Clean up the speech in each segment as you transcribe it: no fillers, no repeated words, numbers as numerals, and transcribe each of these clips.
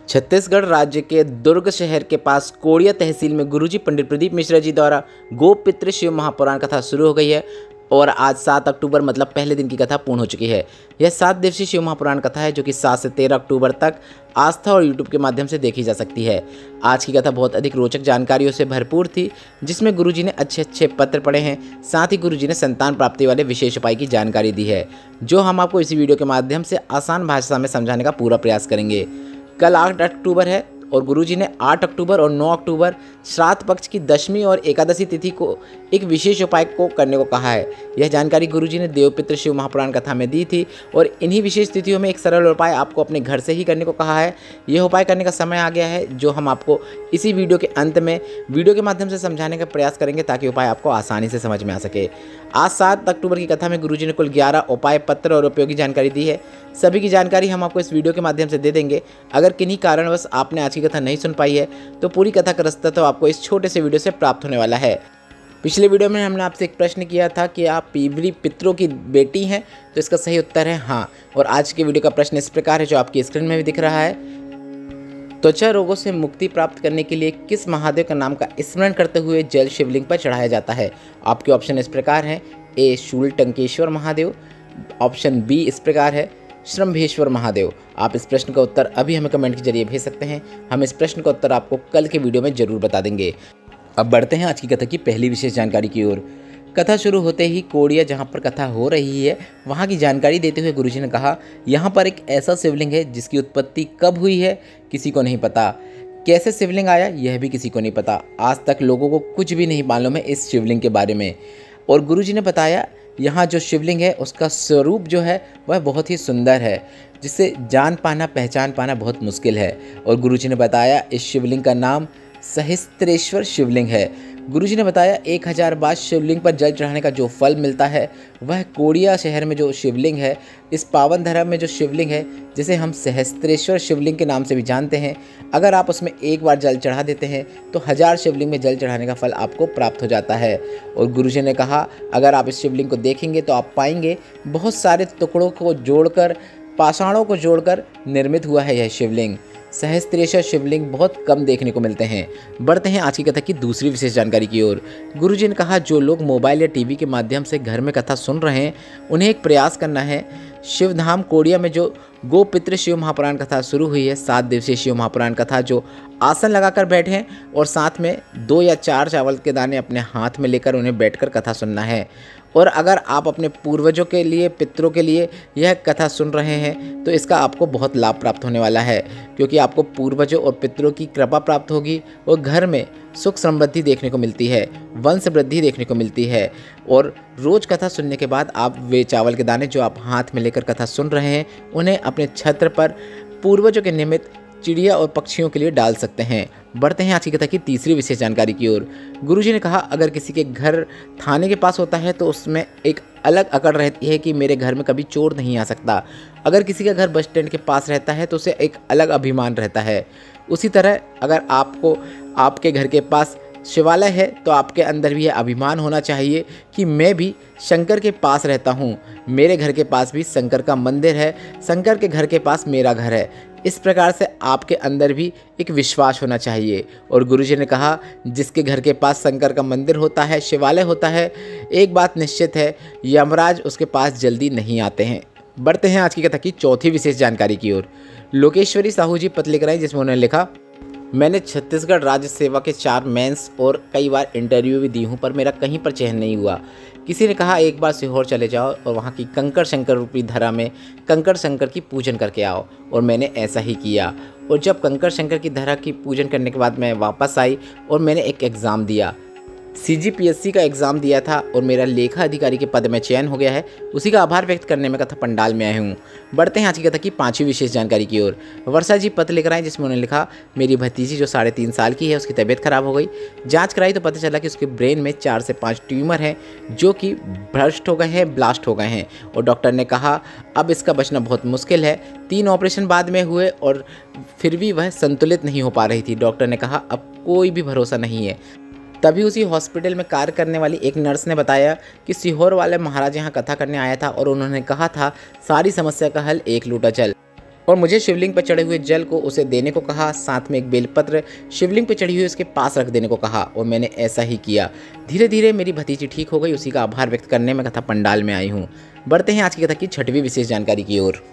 छत्तीसगढ़ राज्य के दुर्ग शहर के पास कोड़िया तहसील में गुरुजी पंडित प्रदीप मिश्रा जी द्वारा गोपित्र शिव महापुराण कथा शुरू हो गई है और आज 7 अक्टूबर मतलब पहले दिन की कथा पूर्ण हो चुकी है। यह 7 दिवसीय शिव महापुराण कथा है जो कि 7 से 13 अक्टूबर तक आस्था और यूट्यूब के माध्यम से देखी जा सकती है। आज की कथा बहुत अधिक रोचक जानकारियों से भरपूर थी, जिसमें गुरुजी ने अच्छे पत्र पढ़े हैं। साथ ही गुरुजी ने संतान प्राप्ति वाले विशेष उपाय की जानकारी दी है, जो हम आपको इसी वीडियो के माध्यम से आसान भाषा में समझाने का पूरा प्रयास करेंगे। कल 8 अक्टूबर है और गुरुजी ने 8 अक्टूबर और 9 अक्टूबर श्राद्ध पक्ष की दशमी और एकादशी तिथि को एक विशेष उपाय को करने को कहा है। यह जानकारी गुरुजी ने देवपित्र शिव महापुराण कथा में दी थी और इन्हीं विशेष तिथियों में एक सरल उपाय आपको अपने घर से ही करने को कहा है। यह उपाय करने का समय आ गया है, जो हम आपको इसी वीडियो के अंत में वीडियो के माध्यम से समझाने का प्रयास करेंगे ताकि उपाय आपको आसानी से समझ में आ सके। आज 7 अक्टूबर की कथा में गुरुजी ने कुल 11 उपाय पत्र और उपयोगी जानकारी दी है। सभी की जानकारी हम आपको इस वीडियो के माध्यम से दे देंगे। अगर किन्हीं कारणवश आपने आज की कथा नहीं सुन पाई है तो पूरी कथा का रास्ता तो आपको इस छोटे से वीडियो से प्राप्त होने वाला है। पिछले वीडियो में हमने आपसे एक प्रश्न किया था कि आप पीवरी पितरों की बेटी हैं, तो इसका सही उत्तर है हाँ। और आज के वीडियो का प्रश्न इस प्रकार है, जो आपकी स्क्रीन में भी दिख रहा है। त्वचा रोगों से मुक्ति प्राप्त करने के लिए किस महादेव का नाम का स्मरण करते हुए जल शिवलिंग पर चढ़ाया जाता है? आपके ऑप्शन इस प्रकार हैं। ए शूलटंकेश्वर महादेव, ऑप्शन बी इस प्रकार है श्रम्भेश्वर महादेव। आप इस प्रश्न का उत्तर अभी हमें कमेंट के जरिए भेज सकते हैं। हम इस प्रश्न का उत्तर आपको कल के वीडियो में जरूर बता देंगे। अब बढ़ते हैं आज की कथा की पहली विशेष जानकारी की ओर। कथा शुरू होते ही कोड़िया जहाँ पर कथा हो रही है वहाँ की जानकारी देते हुए गुरुजी ने कहा, यहाँ पर एक ऐसा शिवलिंग है जिसकी उत्पत्ति कब हुई है किसी को नहीं पता। कैसे शिवलिंग आया यह भी किसी को नहीं पता। आज तक लोगों को कुछ भी नहीं मालूम है इस शिवलिंग के बारे में। और गुरुजी ने बताया यहाँ जो शिवलिंग है उसका स्वरूप जो है वह बहुत ही सुंदर है, जिसे जान पाना पहचान पाना बहुत मुश्किल है। और गुरुजी ने बताया इस शिवलिंग का नाम सहस्त्रेश्वर शिवलिंग है। गुरुजी ने बताया 1000 बार शिवलिंग पर जल चढ़ाने का जो फल मिलता है वह कोड़िया शहर में जो शिवलिंग है, इस पावन धरा में जो शिवलिंग है, जिसे हम सहस्त्रेश्वर शिवलिंग के नाम से भी जानते हैं, अगर आप उसमें एक बार जल चढ़ा देते हैं तो 1000 शिवलिंग में जल चढ़ाने का फल आपको प्राप्त हो जाता है। और गुरुजी ने कहा अगर आप इस शिवलिंग को देखेंगे तो आप पाएंगे बहुत सारे टुकड़ों को जोड़कर, पाषाणों को जोड़कर निर्मित हुआ है यह शिवलिंग। सहस्त्रेश्वर शिवलिंग बहुत कम देखने को मिलते हैं। बढ़ते हैं आज की कथा की दूसरी विशेष जानकारी की ओर। गुरुजी ने कहा जो लोग मोबाइल या टीवी के माध्यम से घर में कथा सुन रहे हैं उन्हें एक प्रयास करना है। शिवधाम कोड़िया में जो गोपित्र शिव महापुराण कथा शुरू हुई है, 7 दिवसीय शिव महापुराण कथा, जो आसन लगाकर बैठें और साथ में 2 या 4 चावल के दाने अपने हाथ में लेकर उन्हें बैठकर कथा सुनना है। और अगर आप अपने पूर्वजों के लिए, पितरों के लिए यह कथा सुन रहे हैं तो इसका आपको बहुत लाभ प्राप्त होने वाला है, क्योंकि आपको पूर्वजों और पितरों की कृपा प्राप्त होगी और घर में सुख समृद्धि देखने को मिलती है, वंश वृद्धि देखने को मिलती है। और रोज़ कथा सुनने के बाद आप वे चावल के दाने जो आप हाथ में लेकर कथा सुन रहे हैं उन्हें अपने छत्र पर पूर्वजों के निमित्त चिड़िया और पक्षियों के लिए डाल सकते हैं। बढ़ते हैं आज की कथा की तीसरी विशेष जानकारी की ओर। गुरुजी ने कहा अगर किसी के घर थाने के पास होता है तो उसमें एक अलग अकड़ रहती है कि मेरे घर में कभी चोर नहीं आ सकता। अगर किसी का घर बस स्टैंड के पास रहता है तो उसे एक अलग अभिमान रहता है। उसी तरह अगर आपको आपके घर के पास शिवालय है तो आपके अंदर भी यह अभिमान होना चाहिए कि मैं भी शंकर के पास रहता हूँ, मेरे घर के पास भी शंकर का मंदिर है, शंकर के घर के पास मेरा घर है। इस प्रकार से आपके अंदर भी एक विश्वास होना चाहिए। और गुरुजी ने कहा जिसके घर के पास शंकर का मंदिर होता है, शिवालय होता है, एक बात निश्चित है, यमराज उसके पास जल्दी नहीं आते हैं। बढ़ते हैं आज की कथा की चौथी विशेष जानकारी की ओर। लोकेश्वरी साहू जी पत्र लेकर आई, जिसमें उन्होंने लिखा मैंने छत्तीसगढ़ राज्य सेवा के 4 मेंस और कई बार इंटरव्यू भी दी हूँ, पर मेरा कहीं पर चयन नहीं हुआ। किसी ने कहा एक बार सीहोर चले जाओ और वहाँ की कंकड़ शंकर रूपी धरा में कंकड़ शंकर की पूजन करके आओ। और मैंने ऐसा ही किया। और जब कंकड़ शंकर की धरा की पूजन करने के बाद मैं वापस आई और मैंने एक एग्ज़ाम दिया, CGPSC का एग्ज़ाम दिया था और मेरा लेखा अधिकारी के पद में चयन हो गया है। उसी का आभार व्यक्त करने में कथा पंडाल में आए हूँ। बढ़ते हैं आज की कथा की 5वीं विशेष जानकारी की ओर। वर्षा जी पत्र लेकर आए, जिसमें उन्होंने लिखा मेरी भतीजी जो 3.5 साल की है उसकी तबीयत खराब हो गई। जांच कराई तो पता चला कि उसके ब्रेन में 4 से 5 ट्यूमर हैं जो कि भ्रष्ट हो गए हैं, ब्लास्ट हो गए हैं। और डॉक्टर ने कहा अब इसका बचना बहुत मुश्किल है। 3 ऑपरेशन बाद में हुए और फिर भी वह संतुलित नहीं हो पा रही थी। डॉक्टर ने कहा अब कोई भी भरोसा नहीं है। तभी उसी हॉस्पिटल में कार्य करने वाली एक नर्स ने बताया कि सीहोर वाले महाराज यहाँ कथा करने आया था और उन्होंने कहा था सारी समस्या का हल 1 लोटा जल। और मुझे शिवलिंग पर चढ़े हुए जल को उसे देने को कहा। साथ में एक बेलपत्र शिवलिंग पर चढ़ी हुई उसके पास रख देने को कहा और मैंने ऐसा ही किया। धीरे धीरे मेरी भतीजी ठीक हो गई। उसी का आभार व्यक्त करने में कथा पंडाल में आई हूँ। बढ़ते हैं आज की कथा की 6वीं विशेष जानकारी की ओर।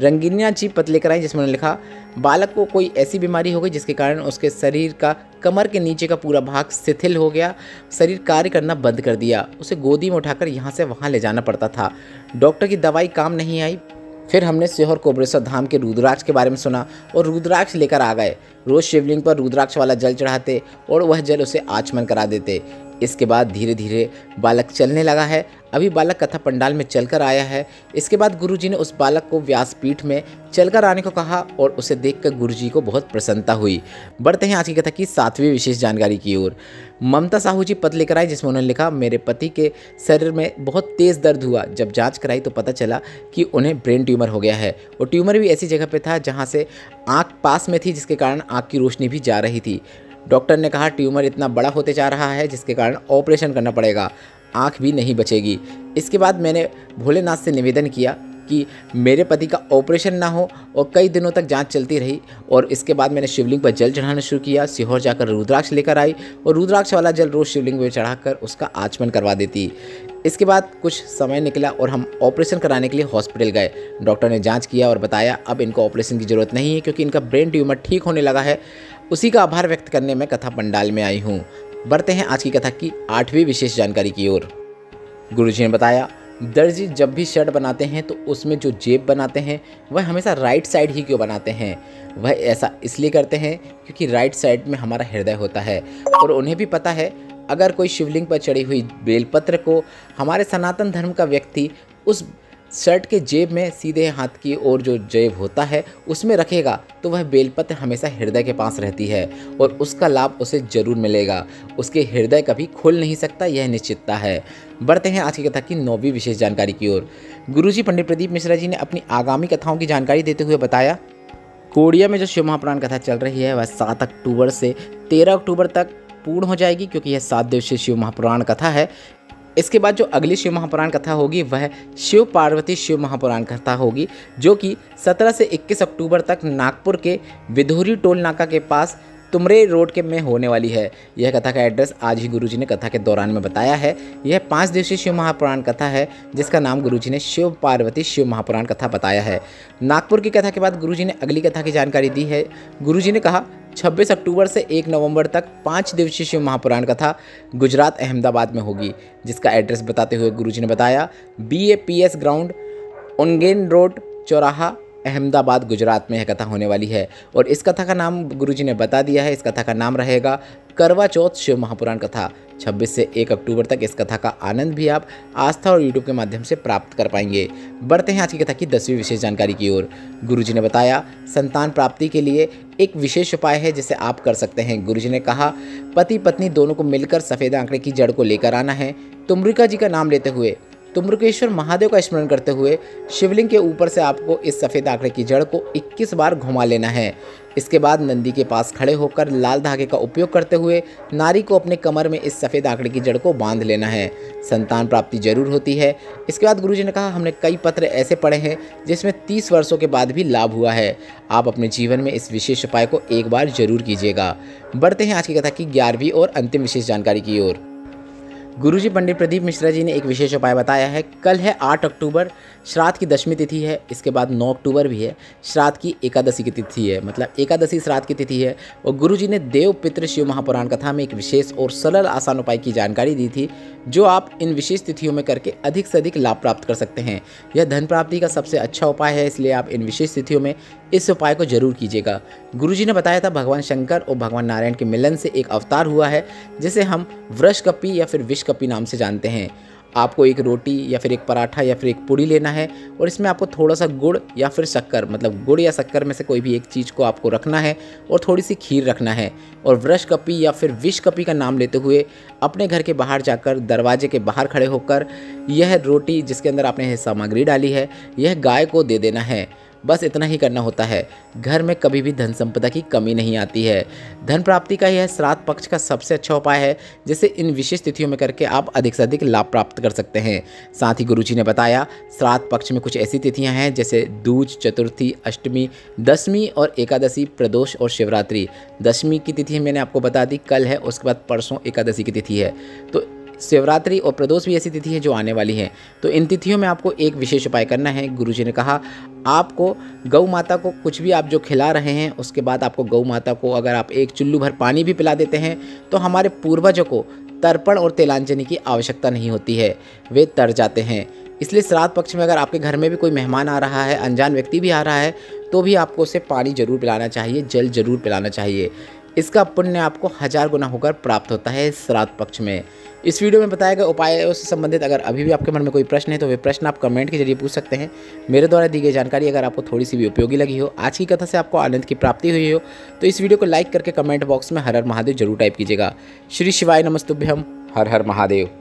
रंगीनिया जी पत्र लेकर आई जिसमें उन्होंने लिखा, बालक को कोई ऐसी बीमारी हो गई जिसके कारण उसके शरीर का कमर के नीचे का पूरा भाग शिथिल हो गया। शरीर कार्य करना बंद कर दिया। उसे गोदी में उठाकर यहाँ से वहाँ ले जाना पड़ता था। डॉक्टर की दवाई काम नहीं आई। फिर हमने सीहोर कोबरेश्वर धाम के रुद्राक्ष के बारे में सुना और रुद्राक्ष लेकर आ गए। रोज शिवलिंग पर रुद्राक्ष वाला जल चढ़ाते और वह जल उसे आचमन करा देते। इसके बाद धीरे धीरे बालक चलने लगा है। अभी बालक कथा पंडाल में चलकर आया है। इसके बाद गुरुजी ने उस बालक को व्यासपीठ में चलकर आने को कहा और उसे देखकर गुरुजी को बहुत प्रसन्नता हुई। बढ़ते हैं आज की कथा की 7वीं विशेष जानकारी की ओर। ममता साहू जी पत्र लेकर आई जिसमें उन्होंने लिखा, मेरे पति के शरीर में बहुत तेज़ दर्द हुआ। जब जांच कराई तो पता चला कि उन्हें ब्रेन ट्यूमर हो गया है और ट्यूमर भी ऐसी जगह पे था जहाँ से आँख पास में थी, जिसके कारण आँख की रोशनी भी जा रही थी। डॉक्टर ने कहा ट्यूमर इतना बड़ा होते जा रहा है जिसके कारण ऑपरेशन करना पड़ेगा, आँख भी नहीं बचेगी। इसके बाद मैंने भोलेनाथ से निवेदन किया कि मेरे पति का ऑपरेशन ना हो और कई दिनों तक जांच चलती रही। और इसके बाद मैंने शिवलिंग पर जल चढ़ाना शुरू किया। सीहोर जाकर रुद्राक्ष लेकर आई और रुद्राक्ष वाला जल रोज शिवलिंग में चढ़ाकर उसका आचमन करवा देती। इसके बाद कुछ समय निकला और हम ऑपरेशन कराने के लिए हॉस्पिटल गए। डॉक्टर ने जांच किया और बताया अब इनको ऑपरेशन की ज़रूरत नहीं है क्योंकि इनका ब्रेन ट्यूमर ठीक होने लगा है। उसी का आभार व्यक्त करने में कथा पंडाल में आई हूँ। बढ़ते हैं आज की कथा की 8वीं विशेष जानकारी की ओर। गुरुजी ने बताया, दर्जी जब भी शर्ट बनाते हैं तो उसमें जो जेब बनाते हैं वह हमेशा राइट साइड ही क्यों बनाते हैं? वह ऐसा इसलिए करते हैं क्योंकि राइट साइड में हमारा हृदय होता है और उन्हें भी पता है अगर कोई शिवलिंग पर चढ़ी हुई बेलपत्र को हमारे सनातन धर्म का व्यक्ति उस शर्ट के जेब में सीधे हाथ की ओर जो जेब होता है उसमें रखेगा तो वह बेलपत्र हमेशा हृदय के पास रहती है और उसका लाभ उसे जरूर मिलेगा। उसके हृदय कभी खुल नहीं सकता, यह निश्चितता है। बढ़ते हैं आज की कथा की 9वीं विशेष जानकारी की ओर। गुरुजी पंडित प्रदीप मिश्रा जी ने अपनी आगामी कथाओं की जानकारी देते हुए बताया, कोड़िया में जो शिव महापुराण कथा चल रही है वह 7 अक्टूबर से 13 अक्टूबर तक पूर्ण हो जाएगी क्योंकि यह 7 दिवसीय शिव महापुराण कथा है। इसके बाद जो अगली शिव महापुराण कथा होगी वह शिव पार्वती शिव महापुराण कथा होगी जो कि 17 से 21 अक्टूबर तक नागपुर के विधुरी टोल नाका के पास तुमरे रोड के में होने वाली है। यह कथा का एड्रेस आज ही गुरुजी ने कथा के दौरान में बताया है। यह 5 दिवसीय शिव महापुराण कथा है जिसका नाम गुरुजी ने शिव पार्वती शिव महापुराण कथा बताया है। नागपुर की कथा के बाद गुरुजी ने अगली कथा की जानकारी दी है। गुरुजी ने कहा 26 अक्टूबर से 1 नवंबर तक 5 दिवसीय शिव महापुराण कथा गुजरात अहमदाबाद में होगी, जिसका एड्रेस बताते हुए गुरुजी ने बताया BAPS ग्राउंड उनगेन रोड चौराहा अहमदाबाद गुजरात में यह कथा होने वाली है। और इस कथा का नाम गुरुजी ने बता दिया है। इस कथा का नाम रहेगा करवा चौथ शिव महापुराण कथा। 26 से 1 अक्टूबर तक इस कथा का आनंद भी आप आस्था और यूट्यूब के माध्यम से प्राप्त कर पाएंगे। बढ़ते हैं आज की कथा की 10वीं विशेष जानकारी की ओर। गुरुजी ने बताया संतान प्राप्ति के लिए एक विशेष उपाय है जिसे आप कर सकते हैं। गुरुजी ने कहा पति पत्नी दोनों को मिलकर सफ़ेद आंकड़े की जड़ को लेकर आना है। तुम्रिका जी का नाम लेते हुए तुम्रकेश्वर महादेव का स्मरण करते हुए शिवलिंग के ऊपर से आपको इस सफ़ेद आंकड़े की जड़ को 21 बार घुमा लेना है। इसके बाद नंदी के पास खड़े होकर लाल धागे का उपयोग करते हुए नारी को अपने कमर में इस सफ़ेद आंकड़े की जड़ को बांध लेना है। संतान प्राप्ति जरूर होती है। इसके बाद गुरुजी ने कहा हमने कई पत्र ऐसे पढ़े हैं जिसमें 30 वर्षों के बाद भी लाभ हुआ है। आप अपने जीवन में इस विशेष उपाय को एक बार जरूर कीजिएगा। बढ़ते हैं आज की कथा की 11वीं और अंतिम विशेष जानकारी की ओर। गुरुजी पंडित प्रदीप मिश्रा जी ने एक विशेष उपाय बताया है। कल है 8 अक्टूबर, श्राद्ध की 10वीं तिथि है। इसके बाद 9 अक्टूबर भी है, श्राद्ध की एकादशी की तिथि है, मतलब एकादशी श्राद्ध की तिथि है। और गुरुजी ने देव पितृ शिव महापुराण कथा में एक विशेष और सरल आसान उपाय की जानकारी दी थी जो आप इन विशेष तिथियों में करके अधिक से अधिक लाभ प्राप्त कर सकते हैं। यह धन प्राप्ति का सबसे अच्छा उपाय है, इसलिए आप इन विशेष तिथियों में इस उपाय को जरूर कीजिएगा। गुरुजी ने बताया था भगवान शंकर और भगवान नारायण के मिलन से एक अवतार हुआ है जिसे हम वृषकपि या फिर विषकपि नाम से जानते हैं। आपको एक रोटी या फिर एक पराठा या फिर एक पूड़ी लेना है और इसमें आपको थोड़ा सा गुड़ या फिर शक्कर, मतलब गुड़ या शक्कर में से कोई भी एक चीज़ को आपको रखना है और थोड़ी सी खीर रखना है। और वृषकपि या फिर विषकपि का नाम लेते हुए अपने घर के बाहर जाकर दरवाजे के बाहर खड़े होकर यह रोटी जिसके अंदर आपने सामग्री डाली है यह गाय को दे देना है। बस इतना ही करना होता है। घर में कभी भी धन संपदा की कमी नहीं आती है। धन प्राप्ति का यह श्राद्ध पक्ष का सबसे अच्छा उपाय है, जिसे इन विशेष तिथियों में करके आप अधिक से अधिक लाभ प्राप्त कर सकते हैं। साथ ही गुरुजी ने बताया श्राद्ध पक्ष में कुछ ऐसी तिथियां हैं जैसे दूज, चतुर्थी, अष्टमी, दशमी और एकादशी, प्रदोष और शिवरात्रि। दशमी की तिथि मैंने आपको बता दी कल है, उसके बाद परसों एकादशी की तिथि है। तो शिवरात्रि और प्रदोष भी ऐसी तिथि है जो आने वाली हैं। तो इन तिथियों में आपको एक विशेष उपाय करना है। गुरुजी ने कहा आपको गौ माता को कुछ भी आप जो खिला रहे हैं, उसके बाद आपको गौ माता को अगर आप एक चुल्लू भर पानी भी पिला देते हैं तो हमारे पूर्वजों को तर्पण और तेलांजनी की आवश्यकता नहीं होती है, वे तर जाते हैं। इसलिए श्राद्ध पक्ष में अगर आपके घर में भी कोई मेहमान आ रहा है, अनजान व्यक्ति भी आ रहा है, तो भी आपको उसे पानी जरूर पिलाना चाहिए, जल जरूर पिलाना चाहिए। इसका पुण्य आपको 1000 गुना होकर प्राप्त होता है श्राद्ध पक्ष में। इस वीडियो में बताए गए उपायों से संबंधित अगर अभी भी आपके मन में कोई प्रश्न है तो वे प्रश्न आप कमेंट के जरिए पूछ सकते हैं। मेरे द्वारा दी गई जानकारी अगर आपको थोड़ी सी भी उपयोगी लगी हो, आज की कथा से आपको आनंद की प्राप्ति हुई हो, तो इस वीडियो को लाइक करके कमेंट बॉक्स में हर हर महादेव जरूर टाइप कीजिएगा। श्री शिवाय नमस्तुभ्यम, हर हर महादेव।